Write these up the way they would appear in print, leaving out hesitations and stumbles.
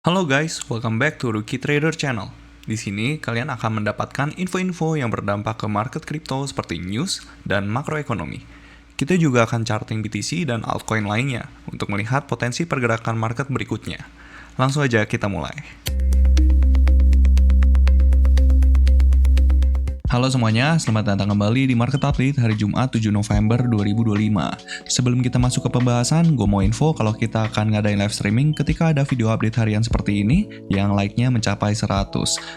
Halo guys, welcome back to Rookie Trader Channel. Di sini kalian akan mendapatkan info-info yang berdampak ke market kripto seperti news dan makroekonomi. Kita juga akan charting BTC dan altcoin lainnya untuk melihat potensi pergerakan market berikutnya. Langsung aja kita mulai. Halo semuanya, selamat datang kembali di Market Update hari Jumat 7 November 2025. Sebelum kita masuk ke pembahasan, gue mau info kalau kita akan ngadain live streaming ketika ada video update harian seperti ini yang like-nya mencapai 100.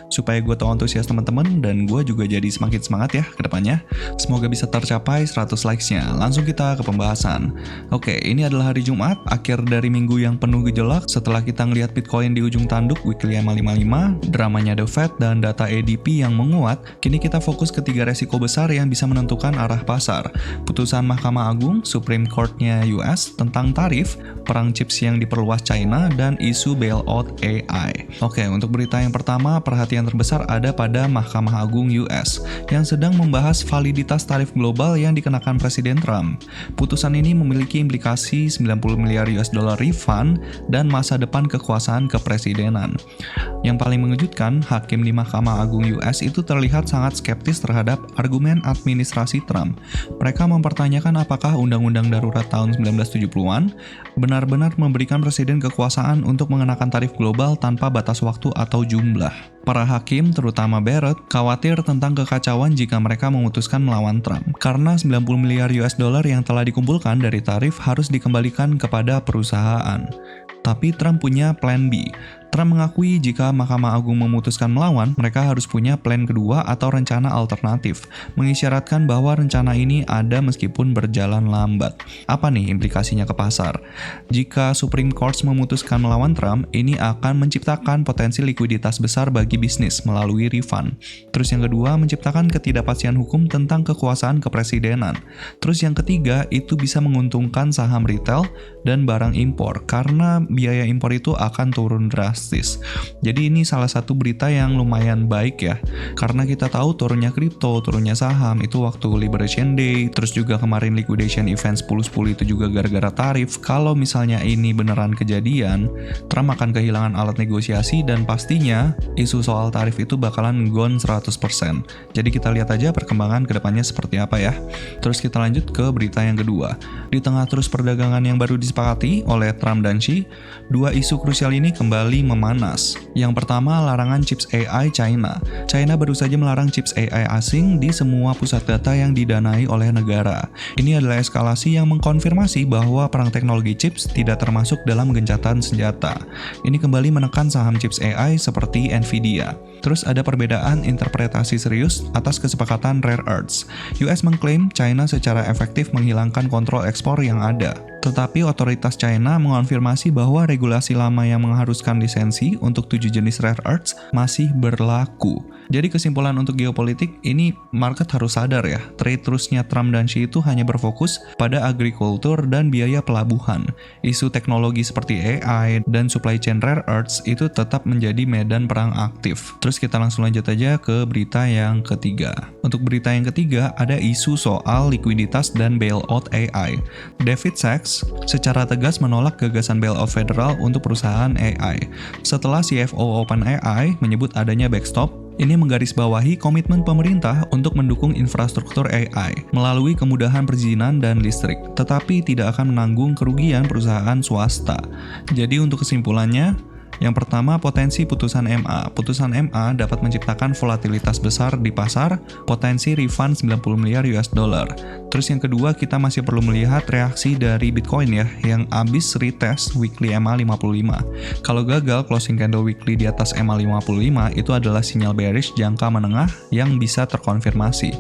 Supaya gue tahu antusias teman-teman dan gue juga jadi semakin semangat ya ke depannya. Semoga bisa tercapai 100 likes-nya. Langsung kita ke pembahasan. Oke, ini adalah hari Jumat, akhir dari minggu yang penuh gejolak setelah kita ngelihat Bitcoin di ujung tanduk weekly MA55, dramanya The Fed dan data ADP yang menguat. Kini kita fokus ke 3 resiko besar yang bisa menentukan arah pasar. Putusan Mahkamah Agung, Supreme Court-nya US tentang tarif, perang chips yang diperluas China, dan isu bailout AI. Oke, untuk berita yang pertama, perhatian terbesar ada pada Mahkamah Agung US yang sedang membahas validitas tarif global yang dikenakan Presiden Trump. Putusan ini memiliki implikasi 90 miliar US dollar refund dan masa depan kekuasaan kepresidenan. Yang paling mengejutkan, hakim di Mahkamah Agung US itu terlihat sangat skeptis terhadap argumen administrasi Trump. Mereka mempertanyakan apakah Undang-Undang Darurat tahun 1970-an benar-benar memberikan presiden kekuasaan untuk mengenakan tarif global tanpa batas waktu atau jumlah. Para hakim, terutama Barrett, khawatir tentang kekacauan jika mereka memutuskan melawan Trump, karena 90 miliar US dollar yang telah dikumpulkan dari tarif harus dikembalikan kepada perusahaan. Tapi Trump punya plan B. Trump mengakui jika Mahkamah Agung memutuskan melawan, mereka harus punya plan kedua atau rencana alternatif, mengisyaratkan bahwa rencana ini ada meskipun berjalan lambat. Apa nih implikasinya ke pasar? Jika Supreme Court memutuskan melawan Trump, ini akan menciptakan potensi likuiditas besar bagi bisnis melalui refund. Terus yang kedua, menciptakan ketidakpastian hukum tentang kekuasaan kepresidenan. Terus yang ketiga, itu bisa menguntungkan saham retail dan barang impor, karena biaya impor itu akan turun drastis. Jadi ini salah satu berita yang lumayan baik ya, karena kita tahu turunnya kripto, turunnya saham itu waktu Liberation Day, terus juga kemarin liquidation event 10-10 itu juga gara-gara tarif. Kalau misalnya ini beneran kejadian, Trump akan kehilangan alat negosiasi dan pastinya isu soal tarif itu bakalan gone 100%. Jadi kita lihat aja perkembangan kedepannya seperti apa ya. Terus kita lanjut ke berita yang kedua. Di tengah terus perdagangan yang baru disepakati oleh Trump dan Xi, dua isu krusial ini kembali memanas. Yang pertama, larangan chips AI China. China baru saja melarang chips AI asing di semua pusat data yang didanai oleh negara. Ini adalah eskalasi yang mengkonfirmasi bahwa perang teknologi chips tidak termasuk dalam gencatan senjata. Ini kembali menekan saham chips AI seperti Nvidia. Terus ada perbedaan interpretasi serius atas kesepakatan rare earths. US mengklaim China secara efektif menghilangkan kontrol ekspor yang ada. Tetapi otoritas China mengonfirmasi bahwa regulasi lama yang mengharuskan lisensi untuk 7 jenis rare earths masih berlaku. Jadi kesimpulan untuk geopolitik, ini market harus sadar ya, trade terusnya Trump dan Xi itu hanya berfokus pada agrikultur dan biaya pelabuhan. Isu teknologi seperti AI dan supply chain rare earths itu tetap menjadi medan perang aktif. Terus kita langsung lanjut aja ke berita yang ketiga. Untuk berita yang ketiga, ada isu soal likuiditas dan bailout AI. David Sachs secara tegas menolak gagasan bailout federal untuk perusahaan AI. Setelah CFO OpenAI menyebut adanya backstop, ini menggarisbawahi komitmen pemerintah untuk mendukung infrastruktur AI melalui kemudahan perizinan dan listrik, tetapi tidak akan menanggung kerugian perusahaan swasta. Jadi untuk kesimpulannya, yang pertama, potensi putusan MA. Putusan MA dapat menciptakan volatilitas besar di pasar, potensi refund 90 miliar US dollar. Terus yang kedua, kita masih perlu melihat reaksi dari Bitcoin ya, yang abis retest weekly MA55. Kalau gagal closing candle weekly di atas MA55, itu adalah sinyal bearish jangka menengah yang bisa terkonfirmasi.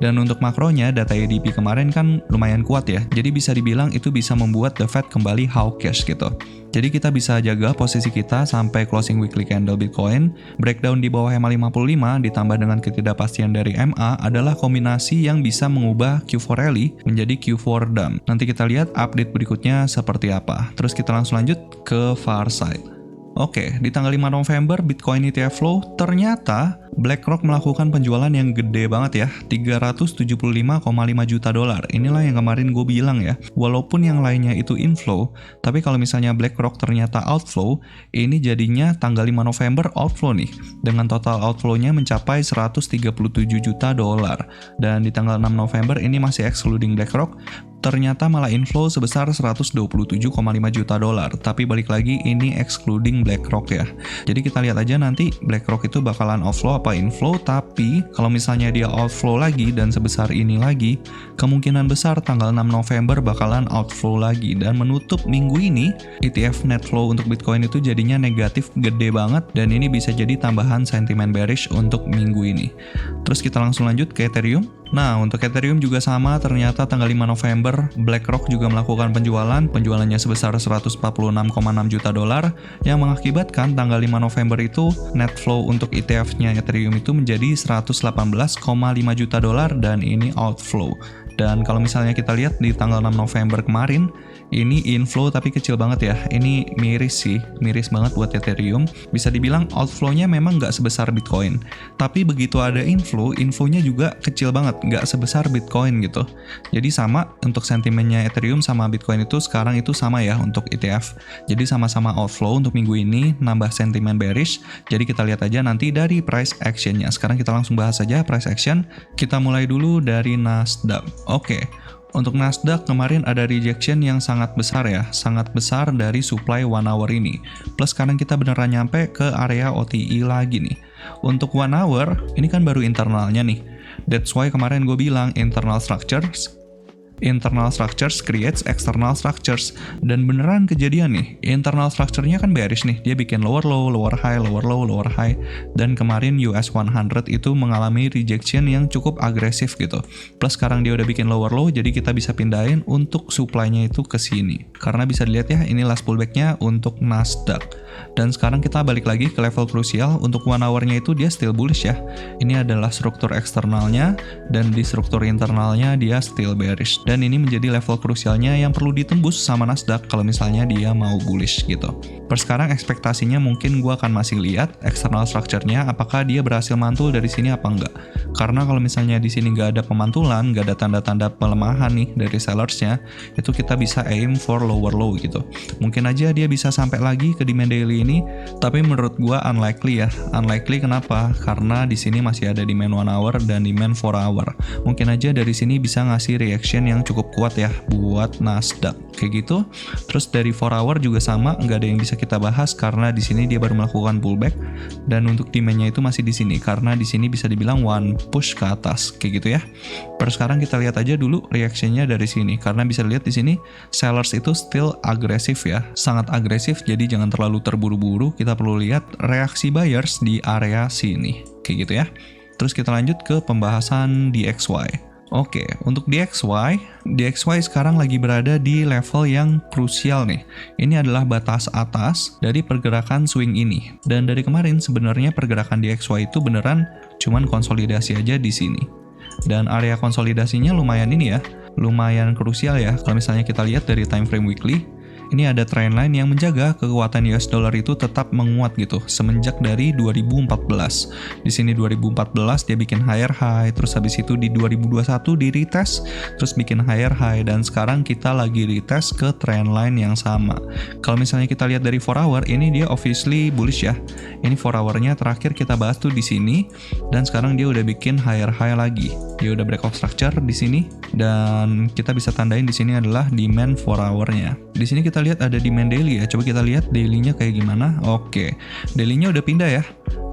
Dan untuk makronya, data ADP kemarin kan lumayan kuat ya, jadi bisa dibilang itu bisa membuat The Fed kembali hawkish gitu. Jadi kita bisa jaga posisi kita sampai closing weekly candle Bitcoin. Breakdown di bawah MA55 ditambah dengan ketidakpastian dari MA adalah kombinasi yang bisa mengubah Q4 rally menjadi Q4 dump. Nanti kita lihat update berikutnya seperti apa. Terus kita langsung lanjut ke far side. Oke, di tanggal 5 November Bitcoin ETF flow ternyata BlackRock melakukan penjualan yang gede banget ya, 375,5 juta dolar. Inilah yang kemarin gue bilang ya, walaupun yang lainnya itu inflow, tapi kalau misalnya BlackRock ternyata outflow, ini jadinya tanggal 5 November outflow nih, dengan total outflow-nya mencapai 137 juta dolar. Dan di tanggal 6 November ini masih excluding BlackRock, ternyata malah inflow sebesar 127,5 juta dolar. Tapi balik lagi ini excluding BlackRock ya. Jadi kita lihat aja nanti BlackRock itu bakalan outflow apa inflow, tapi kalau misalnya dia outflow lagi dan sebesar ini lagi, kemungkinan besar tanggal 6 November bakalan outflow lagi. Dan menutup minggu ini, ETF net flow untuk Bitcoin itu jadinya negatif gede banget, dan ini bisa jadi tambahan sentimen bearish untuk minggu ini. Terus kita langsung lanjut ke Ethereum. Nah, untuk Ethereum juga sama, ternyata tanggal 5 November, BlackRock juga melakukan penjualannya sebesar 146,6 juta dolar, yang mengakibatkan tanggal 5 November itu net flow untuk ETF-nya Ethereum itu menjadi 118,5 juta dolar, dan ini outflow. Dan kalau misalnya kita lihat di tanggal 6 November kemarin, ini inflow tapi kecil banget ya. Ini miris sih, miris banget buat Ethereum. Bisa dibilang outflow-nya memang nggak sebesar Bitcoin. Tapi begitu ada inflow, infonya juga kecil banget, nggak sebesar Bitcoin gitu. Jadi sama untuk sentimennya Ethereum sama Bitcoin itu sekarang itu sama ya untuk ETF. Jadi sama-sama outflow untuk minggu ini, nambah sentimen bearish. Jadi kita lihat aja nanti dari price action-nya. Sekarang kita langsung bahas aja price action. Kita mulai dulu dari Nasdaq. Oke, untuk Nasdaq kemarin ada rejection yang sangat besar ya, sangat besar dari supply 1 hour ini. Plus sekarang kita beneran nyampe ke area OTI lagi nih. Untuk 1 hour, ini kan baru internalnya nih. That's why kemarin gue bilang internal structures creates external structures. Dan beneran kejadian nih, internal structure-nya kan bearish nih, dia bikin lower low, lower high, lower low, lower high. Dan kemarin US 100 itu mengalami rejection yang cukup agresif gitu. Plus sekarang dia udah bikin lower low, jadi kita bisa pindahin untuk supply-nya itu ke sini. Karena bisa dilihat ya, ini last pullback-nya untuk Nasdaq. Dan sekarang kita balik lagi ke level krusial. Untuk 1 hour-nya itu dia still bullish ya. Ini adalah struktur eksternalnya, dan di struktur internalnya dia still bearish. Dan ini menjadi level krusialnya yang perlu ditembus sama Nasdaq kalau misalnya dia mau bullish gitu. Per sekarang ekspektasinya mungkin gue akan masih lihat external structure-nya apakah dia berhasil mantul dari sini apa enggak. Karena kalau misalnya di sini nggak ada pemantulan, nggak ada tanda-tanda pelemahan nih dari sellersnya, itu kita bisa aim for lower low gitu. Mungkin aja dia bisa sampai lagi ke demand daily ini, tapi menurut gue unlikely ya. Unlikely kenapa? Karena di sini masih ada demand 1 hour dan demand 4 hour. Mungkin aja dari sini bisa ngasih reaction yang cukup kuat ya buat Nasdaq kayak gitu. Terus dari 4 hour juga sama, nggak ada yang bisa kita bahas karena di sini dia baru melakukan pullback, dan untuk demand-nya itu masih di sini karena di sini bisa dibilang one push ke atas kayak gitu ya. Per sekarang kita lihat aja dulu reaction-nya dari sini, karena bisa lihat di sini sellers itu still agresif ya, sangat agresif. Jadi jangan terlalu terburu-buru, kita perlu lihat reaksi buyers di area sini kayak gitu ya. Terus kita lanjut ke pembahasan DXY. Oke, untuk DXY sekarang lagi berada di level yang krusial nih. Ini adalah batas atas dari pergerakan swing ini. Dan dari kemarin sebenarnya pergerakan DXY itu beneran cuman konsolidasi aja di sini. Dan area konsolidasinya lumayan ini ya, lumayan krusial ya. Kalau misalnya kita lihat dari time frame weekly, ini ada trendline yang menjaga kekuatan US dollar itu tetap menguat gitu semenjak dari 2014. Di sini 2014 dia bikin higher high, terus habis itu di 2021 di retest, terus bikin higher high, dan sekarang kita lagi retest ke trendline yang sama. Kalau misalnya kita lihat dari 4 hour, ini dia obviously bullish ya. Ini 4 hour-nya terakhir kita bahas tuh di sini, dan sekarang dia udah bikin higher high lagi. Dia udah break off structure di sini, dan kita bisa tandain di sini adalah demand 4 hour-nya. Di sini kita lihat ada demand daily ya. Coba kita lihat daily-nya kayak gimana. Oke, daily-nya udah pindah ya.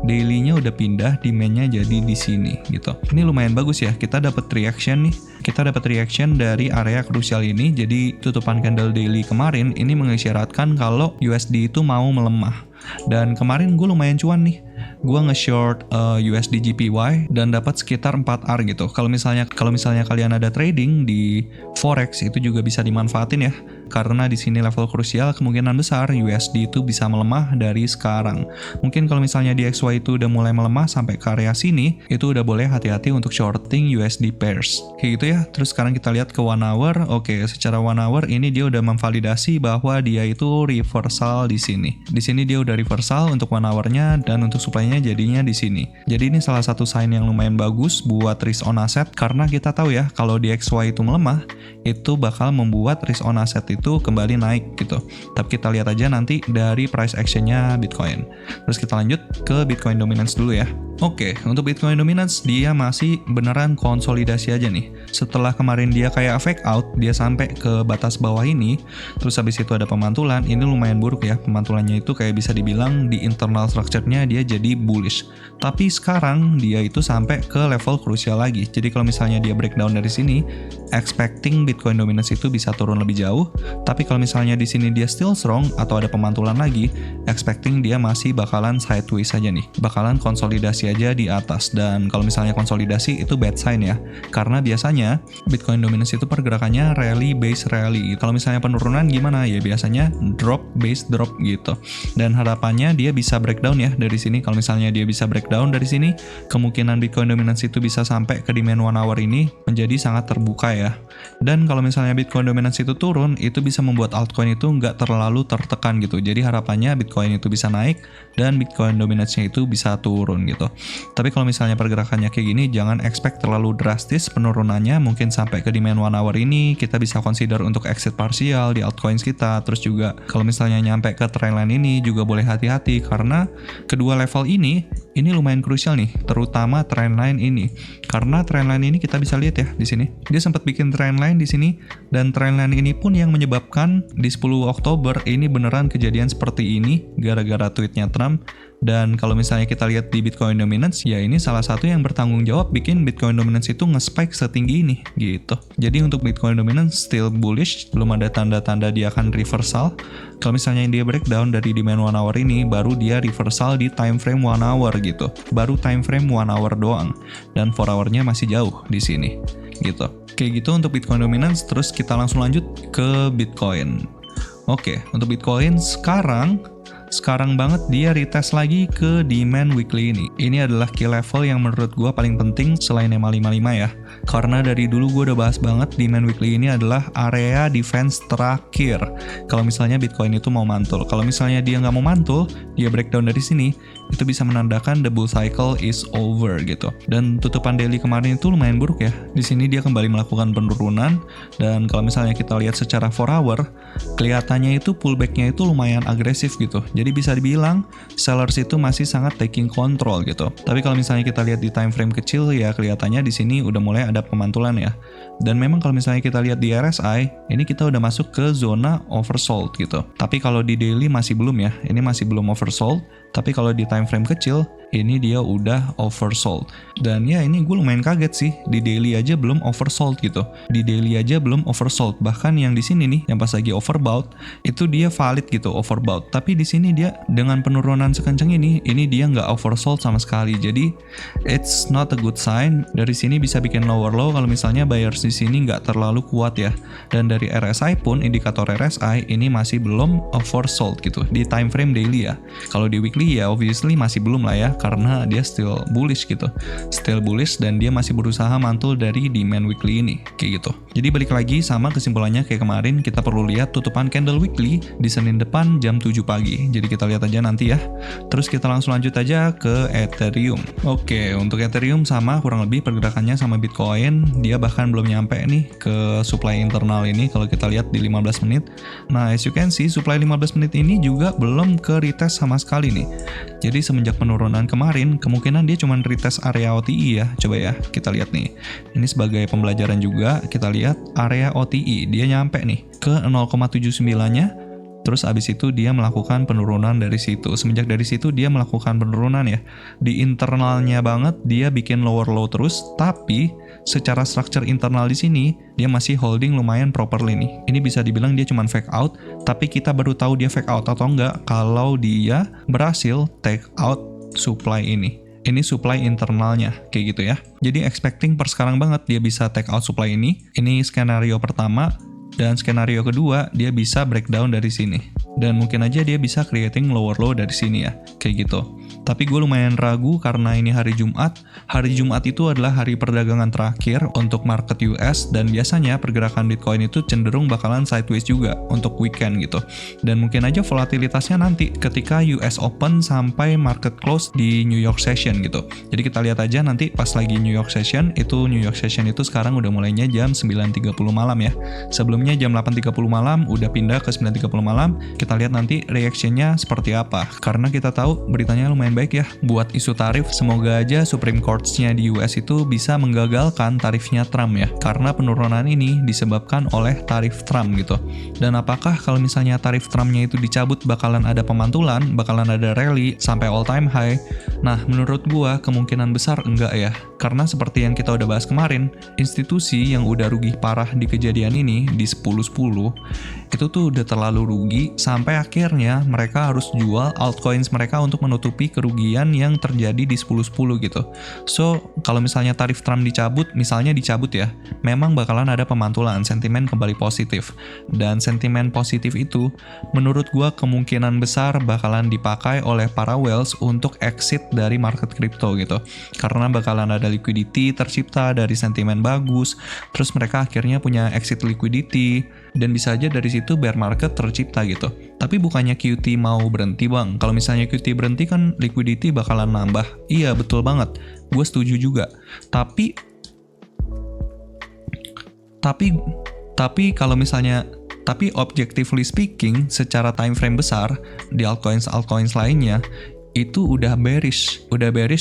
Daily-nya udah pindah, demand-nya jadi di sini gitu. Ini lumayan bagus ya. Kita dapat reaction nih. Kita dapat reaction dari area krusial ini. Jadi tutupan candle daily kemarin ini mengisyaratkan kalau USD itu mau melemah. Dan kemarin gue lumayan cuan nih. Gue nge-short USD JPY dan dapat sekitar 4R gitu. Kalau misalnya kalian ada trading di forex, itu juga bisa dimanfaatin ya. karena di sini level krusial kemungkinan besar USD itu bisa melemah dari sekarang. Mungkin kalau misalnya DXY itu udah mulai melemah sampai ke area sini, itu udah boleh hati-hati untuk shorting USD pairs. Kayak gitu ya. Terus sekarang kita lihat ke 1 hour. Oke, secara 1 hour ini dia udah memvalidasi bahwa dia itu reversal di sini. Di sini dia udah reversal untuk 1 hour-nya dan untuk supply-nya jadinya di sini. Jadi ini salah satu sign yang lumayan bagus buat risk on asset karena kita tahu ya kalau DXY itu melemah, itu bakal membuat risk on asset itu kembali naik gitu. Tapi kita lihat aja nanti dari price action-nya Bitcoin. Terus kita lanjut ke Bitcoin dominance dulu ya. Oke, untuk Bitcoin dominance dia masih beneran konsolidasi aja nih. Setelah kemarin dia kayak fake out, dia sampai ke batas bawah ini, terus habis itu ada pemantulan, ini lumayan buruk ya. Pemantulannya itu kayak bisa dibilang di internal structure-nya dia jadi bullish. Tapi sekarang dia itu sampai ke level krusial lagi. Jadi kalau misalnya dia breakdown dari sini, expecting Bitcoin dominance itu bisa turun lebih jauh. Tapi kalau misalnya di sini dia still strong atau ada pemantulan lagi, expecting dia masih bakalan sideways aja nih. Bakalan konsolidasi aja di atas. Dan kalau misalnya konsolidasi itu bad sign ya. Karena biasanya Bitcoin dominance itu pergerakannya rally base rally. Kalau misalnya penurunan gimana? Ya biasanya drop base drop gitu. Dan harapannya dia bisa breakdown ya dari sini. Kalau misalnya dia bisa breakdown dari sini, kemungkinan Bitcoin dominance itu bisa sampai ke demand 1 hour ini menjadi sangat terbuka ya. Dan kalau misalnya Bitcoin dominance itu turun, itu bisa membuat altcoin itu nggak terlalu tertekan gitu. Jadi harapannya Bitcoin itu bisa naik dan Bitcoin dominance-nya itu bisa turun gitu. Tapi kalau misalnya pergerakannya kayak gini, jangan expect terlalu drastis penurunannya. Mungkin sampai ke demand 1 hour ini kita bisa consider untuk exit parsial di altcoins kita. Terus juga kalau misalnya nyampe ke trendline ini juga boleh hati-hati karena kedua level ini lumayan krusial nih, terutama trendline ini. Karena trendline ini kita bisa lihat ya di sini. Dia sempat bikin trendline di sini dan trendline ini pun yang menyebabkan di 10 Oktober ini beneran kejadian seperti ini gara-gara tweetnya Trump. Dan kalau misalnya kita lihat di Bitcoin dominance, ya ini salah satu yang bertanggung jawab bikin Bitcoin dominance itu nge-spike setinggi ini, gitu. Jadi untuk Bitcoin dominance still bullish, belum ada tanda-tanda dia akan reversal. Kalau misalnya dia breakdown dari demand 1 hour ini, baru dia reversal di time frame 1 hour gitu. Baru time frame 1 hour doang. Dan 4 hour-nya masih jauh di sini, gitu. Kayak gitu untuk Bitcoin dominance, terus kita langsung lanjut ke Bitcoin. Oke, untuk Bitcoin sekarang banget dia retest lagi ke demand weekly ini. Ini adalah key level yang menurut gue paling penting selain EMA 55 ya. Karena dari dulu gue udah bahas banget demand weekly ini adalah area defense terakhir. Kalau misalnya Bitcoin itu mau mantul. Kalau misalnya dia nggak mau mantul, dia breakdown dari sini, itu bisa menandakan the bull cycle is over gitu. Dan tutupan daily kemarin itu lumayan buruk ya. Di sini dia kembali melakukan penurunan dan kalau misalnya kita lihat secara 4 hour, kelihatannya itu pullback-nya itu lumayan agresif gitu. Jadi bisa dibilang sellers itu masih sangat taking control gitu. Tapi kalau misalnya kita lihat di time frame kecil ya kelihatannya di sini udah mulai ada pemantulan ya. Dan memang kalau misalnya kita lihat di RSI, ini kita udah masuk ke zona oversold gitu. Tapi kalau di daily masih belum ya. Ini masih belum oversold. Tapi kalau di time frame kecil, ini dia udah oversold. Dan ya ini gue lumayan kaget sih, di daily aja belum oversold gitu. Di daily aja belum oversold. Bahkan yang di sini nih, yang pas lagi overbought, itu dia valid gitu overbought. Tapi di sini dia dengan penurunan sekencang ini dia nggak oversold sama sekali. Jadi it's not a good sign. Dari sini bisa bikin lower low kalau misalnya buyers di sini nggak terlalu kuat ya. Dan dari RSI pun, indikator RSI ini masih belum oversold gitu di time frame daily ya. Kalau di weekly ya obviously masih belum lah ya karena dia still bullish gitu. Still bullish dan dia masih berusaha mantul dari demand weekly ini kayak gitu. Jadi balik lagi sama kesimpulannya kayak kemarin, kita perlu lihat tutupan candle weekly di Senin depan jam 7 pagi. Jadi kita lihat aja nanti ya. Terus kita langsung lanjut aja ke Ethereum. Oke, untuk Ethereum sama kurang lebih pergerakannya sama Bitcoin, dia bahkan belum nyampe nih ke supply internal ini kalau kita lihat di 15 menit. Nah, as you can see supply 15 menit ini juga belum ke retest sama sekali nih. Jadi semenjak penurunan kemarin, kemungkinan dia cuma retest area OTI ya. Coba ya, kita lihat nih. Ini sebagai pembelajaran juga, kita lihat area OTI. Dia nyampe nih ke 0,79-nya. Terus abis itu dia melakukan penurunan dari situ. Semenjak dari situ dia melakukan penurunan ya. Di internalnya banget dia bikin lower low terus, tapi secara structure internal di sini dia masih holding lumayan properly nih. Ini bisa dibilang dia cuma fake out, tapi kita baru tahu dia fake out atau enggak kalau dia berhasil take out supply ini. Ini supply internalnya, kayak gitu ya. Jadi expecting per sekarang banget dia bisa take out supply ini. Ini skenario pertama. Dan skenario kedua, dia bisa breakdown dari sini. Dan mungkin aja dia bisa creating lower low dari sini ya, kayak gitu. Tapi gue lumayan ragu karena ini hari Jumat. Hari Jumat itu adalah hari perdagangan terakhir untuk market US, dan biasanya pergerakan Bitcoin itu cenderung bakalan sideways juga untuk weekend gitu. Dan mungkin aja volatilitasnya nanti ketika US Open sampai market close di New York Session gitu. Jadi kita lihat aja nanti pas lagi New York Session itu sekarang udah mulainya jam 9.30 malam ya. Sebelumnya jam 8.30 malam udah pindah ke 9.30 malam. Kita lihat nanti reaction-nya seperti apa. Karena kita tahu beritanya lumayan baik ya buat isu tarif. Semoga aja Supreme Court-nya di US itu bisa menggagalkan tarifnya Trump ya. Karena penurunan ini disebabkan oleh tarif Trump gitu. Dan apakah kalau misalnya tarif Trump-nya itu dicabut bakalan ada pemantulan, bakalan ada rally sampai all time high? Nah, menurut gua kemungkinan besar enggak ya. Karena seperti yang kita udah bahas kemarin, institusi yang udah rugi parah di kejadian ini di 10-10 itu tuh udah terlalu rugi sampai akhirnya mereka harus jual altcoins mereka untuk menutupi kerugian yang terjadi di 10-10 gitu. So, kalau misalnya tarif Trump misalnya dicabut ya, memang bakalan ada pemantulan, sentimen kembali positif. Dan sentimen positif itu menurut gua kemungkinan besar bakalan dipakai oleh para whales untuk exit dari market crypto gitu. Karena bakalan ada liquidity tercipta dari sentimen bagus, terus mereka akhirnya punya exit liquidity, dan bisa aja dari situ bear market tercipta gitu. Tapi bukannya QT mau berhenti bang. Kalau misalnya QT berhenti kan liquidity bakalan nambah. Iya betul banget, gue setuju juga. Tapi kalau misalnya objectively speaking, secara time frame besar di altcoins lainnya itu udah bearish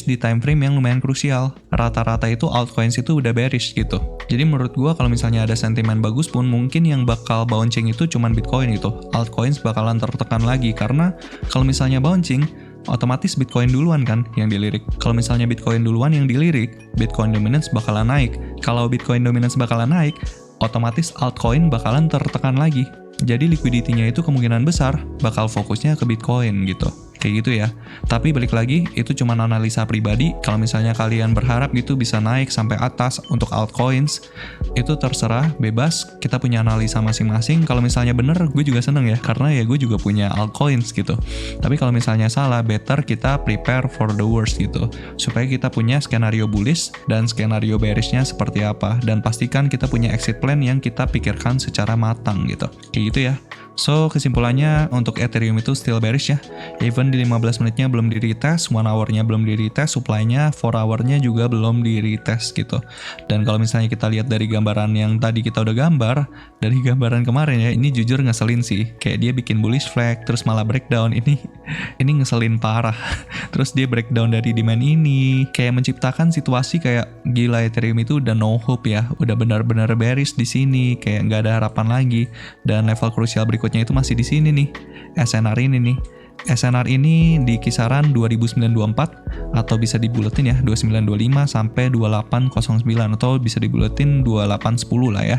di time frame yang lumayan krusial. Rata-rata itu altcoins itu udah bearish gitu. Jadi menurut gua kalau misalnya ada sentimen bagus pun mungkin yang bakal bouncing itu cuman Bitcoin gitu. Altcoins bakalan tertekan lagi karena kalau misalnya bouncing otomatis Bitcoin duluan kan yang dilirik. Kalau misalnya Bitcoin duluan yang dilirik, Bitcoin dominance bakalan naik. Kalau Bitcoin dominance bakalan naik, otomatis altcoin bakalan tertekan lagi. Jadi liquidity-nya itu kemungkinan besar bakal fokusnya ke Bitcoin gitu. Kayak gitu ya. Tapi balik lagi, itu cuma analisa pribadi. Kalau misalnya kalian berharap gitu bisa naik sampai atas untuk altcoins, itu terserah, bebas. Kita punya analisa masing-masing. Kalau misalnya bener, gue juga seneng ya. Karena ya gue juga punya altcoins gitu. Tapi kalau misalnya salah, better kita prepare for the worst gitu. Supaya kita punya skenario bullish dan skenario bearishnya seperti apa. Dan pastikan kita punya exit plan yang kita pikirkan secara matang gitu. Kayak gitu ya. So, kesimpulannya untuk Ethereum itu still bearish ya. Even di 15 menitnya belum di-retest, 1 hour-nya belum di-retest, supply-nya 4 hour-nya juga belum di-retest gitu. Dan kalau misalnya kita lihat dari gambaran yang tadi kita udah gambar, dari gambaran kemarin ya, ini jujur ngeselin sih. Kayak dia bikin bullish flag, terus malah breakdown. Ini ngeselin parah. Terus dia breakdown dari demand ini, kayak menciptakan situasi kayak gila Ethereum itu udah no hope ya. Udah benar-benar bearish di sini, kayak nggak ada harapan lagi. Dan level krusial berikutnya itu masih di sini nih, SNR ini nih. SNR ini di kisaran 2924 atau bisa dibuletin ya 2925 sampai 2809 atau bisa dibuletin 2810 lah ya.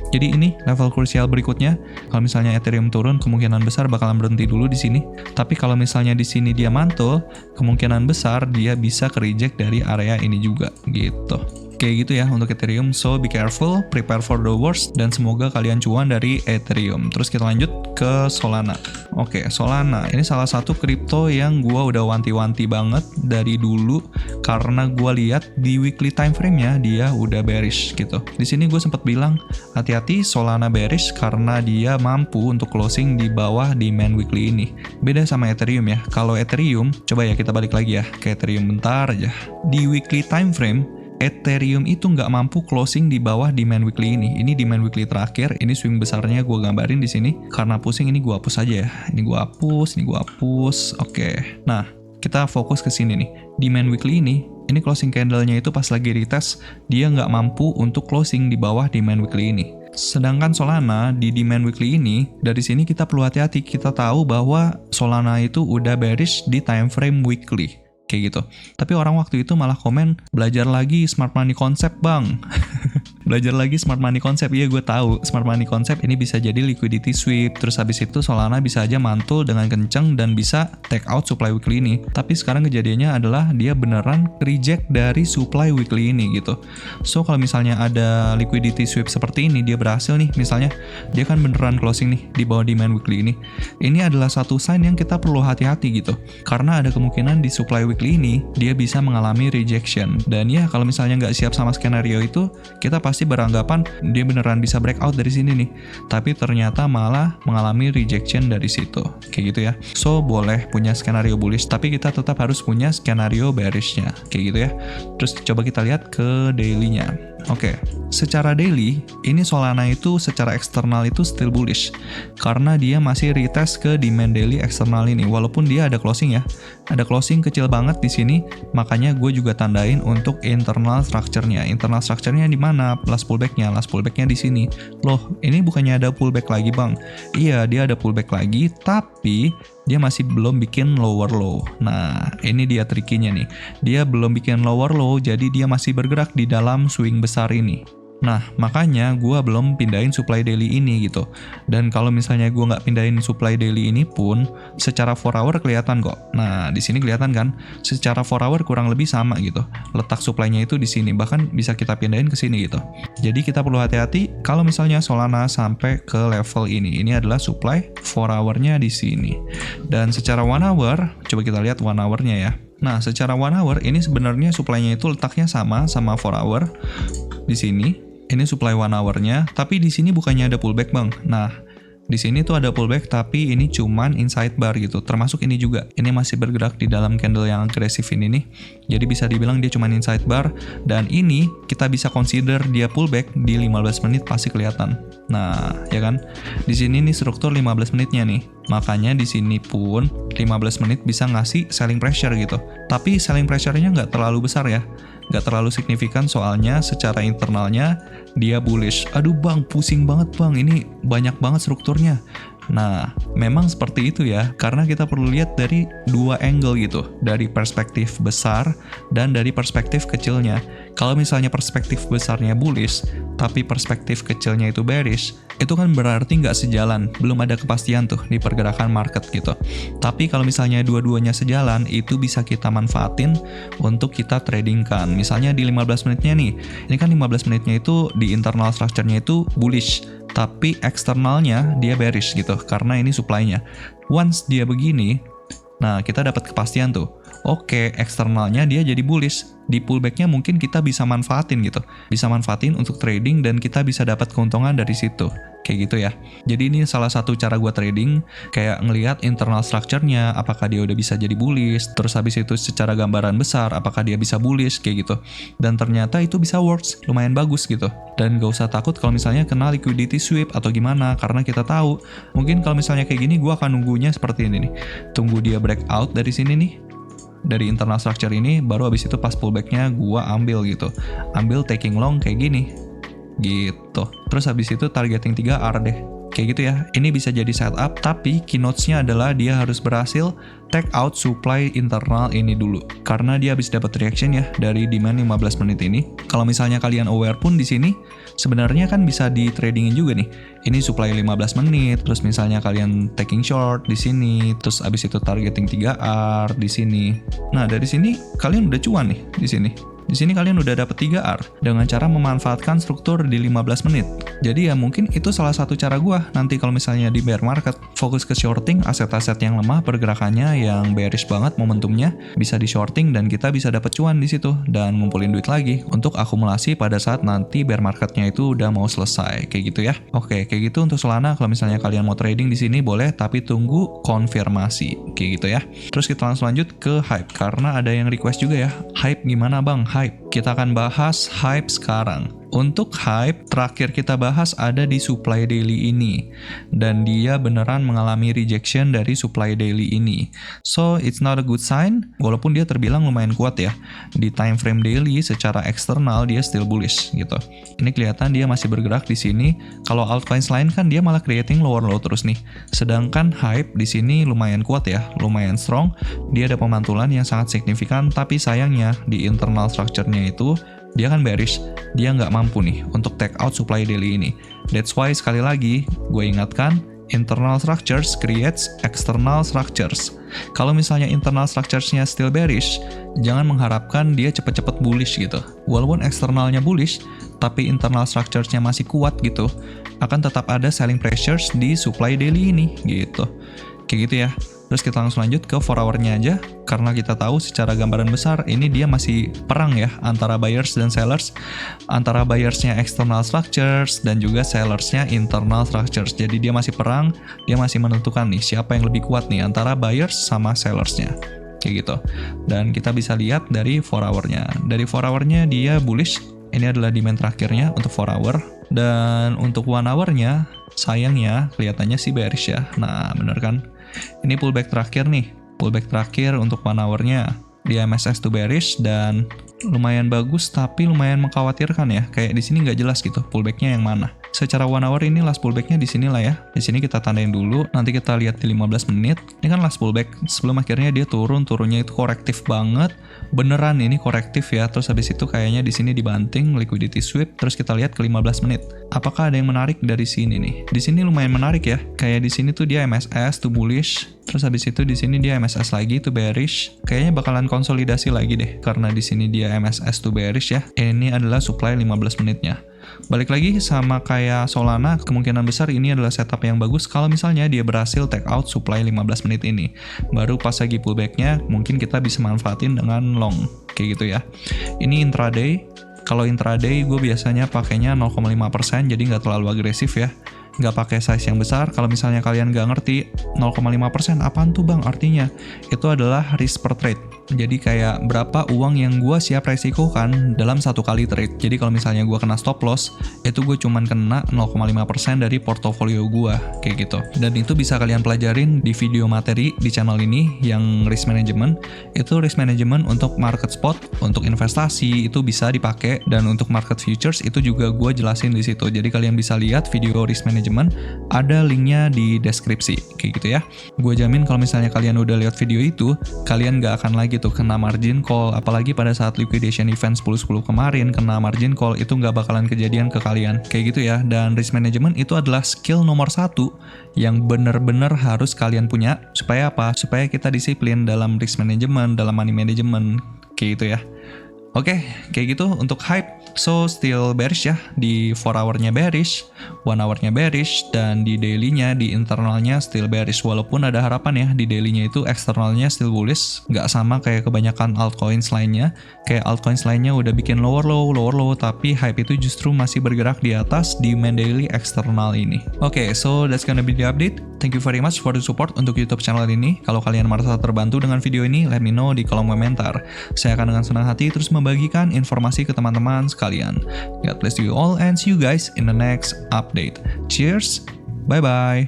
Jadi ini level krusial berikutnya. Kalau misalnya Ethereum turun, kemungkinan besar bakalan berhenti dulu di sini. Tapi kalau misalnya di sini dia mantul, kemungkinan besar dia bisa ke reject dari area ini juga gitu. Kayak gitu ya untuk Ethereum. So be careful, prepare for the worst, dan semoga kalian cuan dari Ethereum. Terus kita lanjut ke Solana. Oke, Solana ini salah satu kripto yang gua udah wanti-wanti banget dari dulu karena gua lihat di weekly time frame-nya dia udah bearish gitu. Di sini gue sempat bilang hati-hati Solana bearish karena dia mampu untuk closing di bawah demand weekly ini. Beda sama Ethereum ya. Kalau Ethereum, coba ya kita balik lagi ya ke Ethereum bentar aja. Di weekly time frame Ethereum itu nggak mampu closing di bawah demand weekly ini. Ini demand weekly terakhir. Ini swing besarnya gue gambarin di sini. Karena pusing ini gue hapus aja ya. Ini gue hapus. Oke. Nah, kita fokus ke sini nih. Demand weekly ini closing candle-nya itu pas lagi retest, dia nggak mampu untuk closing di bawah demand weekly ini. Sedangkan Solana di demand weekly ini, dari sini kita perlu hati-hati. Kita tahu bahwa Solana itu udah bearish di time frame weekly. Kayak gitu. Tapi orang waktu itu malah komen, belajar lagi smart money concept bang. Belajar lagi smart money concept. Iya, gue tahu smart money concept ini bisa jadi liquidity sweep. Terus habis itu Solana bisa aja mantul dengan kenceng dan bisa take out supply weekly ini. Tapi sekarang kejadiannya adalah dia beneran reject dari supply weekly ini gitu. So kalau misalnya ada liquidity sweep seperti ini, dia berhasil nih, misalnya dia kan beneran closing nih di bawah demand weekly ini. Ini adalah satu sign yang kita perlu hati-hati gitu. Karena ada kemungkinan di supply weekly ini dia bisa mengalami rejection. Dan ya kalau misalnya nggak siap sama skenario itu, kita pasti beranggapan dia beneran bisa breakout dari sini nih. Tapi ternyata malah mengalami rejection dari situ. Kayak gitu ya. So boleh punya skenario bullish, tapi kita tetap harus punya skenario bearishnya. Kayak gitu ya. Terus coba kita lihat ke daily-nya. Oke, secara daily, ini Solana itu secara eksternal itu still bullish. Karena dia masih retest ke demand daily eksternal ini. Walaupun dia ada closing ya. Ada closing kecil banget di sini, makanya gue juga tandain untuk internal structure-nya. Internal structure-nya di mana? Last pullback-nya. Last pullback-nya di sini. Loh, ini bukannya ada pullback lagi, Bang? Iya, dia ada pullback lagi, tapi dia masih belum bikin lower low. Nah, ini dia trikinya nih. Dia belum bikin lower low, jadi dia masih bergerak di dalam swing besar ini. Nah, makanya gue belum pindahin supply daily ini gitu. Dan kalau misalnya gue nggak pindahin supply daily ini pun, secara 4 hour kelihatan kok. Nah, di sini kelihatan kan, secara 4 hour kurang lebih sama gitu. Letak supply-nya itu di sini, bahkan bisa kita pindahin ke sini gitu. Jadi kita perlu hati-hati kalau misalnya Solana sampai ke level ini. Ini adalah supply 4 hour-nya di sini. Dan secara 1 hour, coba kita lihat 1 hour-nya ya. Nah, secara 1 hour ini sebenarnya supply-nya itu letaknya sama 4 hour di sini. Ini supply 1 hour-nya, tapi di sini bukannya ada pullback, Bang. Nah, di sini tuh ada pullback, tapi ini cuman inside bar gitu. Termasuk ini juga. Ini masih bergerak di dalam candle yang agresif ini nih. Jadi bisa dibilang dia cuman inside bar. Dan ini kita bisa consider dia pullback di 15 menit pasti kelihatan. Nah, ya kan? Di sini nih struktur 15 menitnya nih. Makanya di sini pun 15 menit bisa ngasih selling pressure gitu. Tapi selling pressure-nya nggak terlalu besar ya. Nggak terlalu signifikan soalnya secara internalnya dia bullish. Aduh bang, pusing banget bang, ini banyak banget strukturnya. Nah, memang seperti itu ya, karena kita perlu lihat dari 2 angle gitu, dari perspektif besar dan dari perspektif kecilnya. Kalau misalnya perspektif besarnya bullish, tapi perspektif kecilnya itu bearish, itu kan berarti nggak sejalan, belum ada kepastian tuh di pergerakan market gitu. Tapi kalau misalnya dua-duanya sejalan, itu bisa kita manfaatin untuk kita tradingkan. Misalnya di 15 menitnya nih, ini kan 15 menitnya itu di internal structure-nya itu bullish, tapi eksternalnya dia bearish gitu, karena ini supply-nya. Once dia begini, nah kita dapat kepastian tuh. Oke, eksternalnya dia jadi bullish. Di pullback-nya mungkin kita bisa manfaatin gitu. Bisa manfaatin untuk trading dan kita bisa dapat keuntungan dari situ. Kayak gitu ya. Jadi ini salah satu cara gue trading, kayak ngelihat internal structure-nya, apakah dia udah bisa jadi bullish, terus habis itu secara gambaran besar, apakah dia bisa bullish, kayak gitu. Dan ternyata itu bisa works, lumayan bagus gitu. Dan gak usah takut kalau misalnya kena liquidity sweep atau gimana, karena kita tahu, mungkin kalau misalnya kayak gini, gue akan nunggunya seperti ini nih. Tunggu dia breakout dari sini nih, dari internal structure ini, baru habis itu pas pullback-nya gue ambil gitu. Ambil taking long kayak gini. Gitu. Terus habis itu targeting 3R deh. Kayak gitu ya. Ini bisa jadi setup, tapi keynotes-nya adalah dia harus berhasil take out supply internal ini dulu. Karena dia habis dapat reaction ya dari demand 15 menit ini. Kalau misalnya kalian aware pun di sini, sebenarnya kan bisa di tradingin juga nih. Ini supply 15 menit, terus misalnya kalian taking short di sini, terus habis itu targeting 3R di sini. Nah, dari sini kalian udah cuan nih di sini. Di sini kalian udah dapet 3R dengan cara memanfaatkan struktur di 15 menit. Jadi ya mungkin itu salah satu cara gua nanti kalau misalnya di bear market, fokus ke shorting aset-aset yang lemah pergerakannya, yang bearish banget momentumnya, bisa di shorting dan kita bisa dapat cuan di situ dan ngumpulin duit lagi untuk akumulasi pada saat nanti bear marketnya itu udah mau selesai. Kayak gitu ya. Oke, kayak gitu untuk Solana. Kalau misalnya kalian mau trading di sini boleh, tapi tunggu konfirmasi. Kayak gitu ya. Terus kita langsung lanjut ke hype karena ada yang request juga ya. Hype gimana bang? Hype. Kita akan bahas hype sekarang. Untuk hype, terakhir kita bahas ada di supply daily ini. Dan dia beneran mengalami rejection dari supply daily ini. So, it's not a good sign, walaupun dia terbilang lumayan kuat ya. Di time frame daily, secara eksternal dia still bullish gitu. Ini kelihatan dia masih bergerak di sini. Kalau altcoins lain kan dia malah creating lower low terus nih. Sedangkan hype di sini lumayan kuat ya, lumayan strong. Dia ada pemantulan yang sangat signifikan, tapi sayangnya di internal structure-nya itu dia kan bearish, dia nggak mampu nih untuk take out supply daily ini. That's why sekali lagi, gue ingatkan, internal structures creates external structures. Kalau misalnya internal structures-nya still bearish, jangan mengharapkan dia cepet-cepet bullish gitu. Walaupun eksternalnya bullish, tapi internal structures-nya masih kuat gitu, akan tetap ada selling pressures di supply daily ini gitu. Kayak gitu ya. Terus kita langsung lanjut ke 4 hour-nya aja, karena kita tahu secara gambaran besar ini dia masih perang ya antara buyers dan sellers, antara buyers-nya external structures dan juga sellers-nya internal structures. Jadi dia masih perang, dia masih menentukan nih siapa yang lebih kuat nih antara buyers sama sellers-nya. Kayak gitu. Dan kita bisa lihat dari 4 hour-nya. Dari 4 hour-nya dia bullish. Ini adalah demand terakhirnya untuk 4 hour. Dan untuk 1 hour-nya, sayangnya kelihatannya sih bearish ya. Nah, bener kan? Ini pullback terakhir nih. Pullback terakhir untuk 1 hour-nya. Di MSS to bearish dan lumayan bagus tapi lumayan mengkhawatirkan ya. Kayak di sini nggak jelas gitu pullback-nya yang mana. Secara 1 hour ini last pullback-nya di sini lah ya. Di sini kita tandain dulu, nanti kita lihat di 15 menit. Ini kan last pullback, sebelum akhirnya dia turunnya itu korektif banget. Beneran ini korektif ya. Terus habis itu kayaknya di sini dibanting liquidity sweep. Terus kita lihat ke 15 menit. Apakah ada yang menarik dari sini nih? Di sini lumayan menarik ya. Kayak di sini tuh dia MSS to bullish. Terus habis itu di sini dia MSS lagi to bearish. Kayaknya bakalan konsolidasi lagi deh karena di sini dia MSS to bearish ya. Ini adalah supply 15 menitnya. Balik lagi sama kayak Solana, kemungkinan besar ini adalah setup yang bagus kalau misalnya dia berhasil take out supply 15 menit ini. Baru pas lagi pullback-nya, mungkin kita bisa manfaatin dengan long, kayak gitu ya. Ini intraday, kalau intraday gue biasanya pakainya 0,5%, jadi nggak terlalu agresif ya. Nggak pakai size yang besar. Kalau misalnya kalian nggak ngerti 0,5% apaan tuh bang artinya, itu adalah risk per trade. Jadi kayak berapa uang yang gue siap resikokan dalam satu kali trade. Jadi kalau misalnya gue kena stop loss, itu gue cuman kena 0,5% dari portofolio gue, kayak gitu. Dan itu bisa kalian pelajarin di video materi di channel ini yang risk management. Itu risk management untuk market spot, untuk investasi itu bisa dipakai, dan untuk market futures itu juga gue jelasin di situ. Jadi kalian bisa lihat video risk management, ada linknya di deskripsi, kayak gitu ya. Gue jamin kalau misalnya kalian udah lihat video itu, kalian gak akan lagi tuh kena margin call, apalagi pada saat liquidation event 10-10 kemarin kena margin call, itu nggak bakalan kejadian ke kalian, kayak gitu ya. Dan risk management itu adalah skill nomor 1 yang bener-bener harus kalian punya, supaya apa? Supaya kita disiplin dalam risk management, dalam money management, kayak gitu ya. Oke, kayak gitu untuk hype. So, still bearish ya. Di 4 hour-nya bearish, 1 hour-nya bearish, dan di daily-nya, di internalnya still bearish. Walaupun ada harapan ya, di daily-nya itu eksternalnya still bullish. Nggak sama kayak kebanyakan altcoins lainnya. Kayak altcoins lainnya udah bikin lower low, tapi hype itu justru masih bergerak di atas di main daily eksternal ini. Oke, so that's gonna be the update. Thank you very much for the support untuk YouTube channel ini. Kalau kalian merasa terbantu dengan video ini, let me know di kolom komentar. Saya akan dengan senang hati terus membagikan informasi ke teman-teman sekalian. God bless you all and see you guys in the next update. Cheers, bye-bye.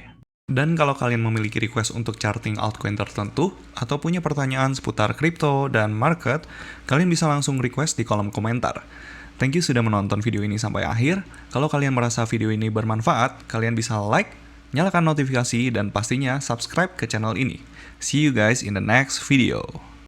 Dan kalau kalian memiliki request untuk charting altcoin tertentu, atau punya pertanyaan seputar kripto dan market, kalian bisa langsung request di kolom komentar. Thank you sudah menonton video ini sampai akhir. Kalau kalian merasa video ini bermanfaat, kalian bisa like, nyalakan notifikasi, dan pastinya subscribe ke channel ini. See you guys in the next video.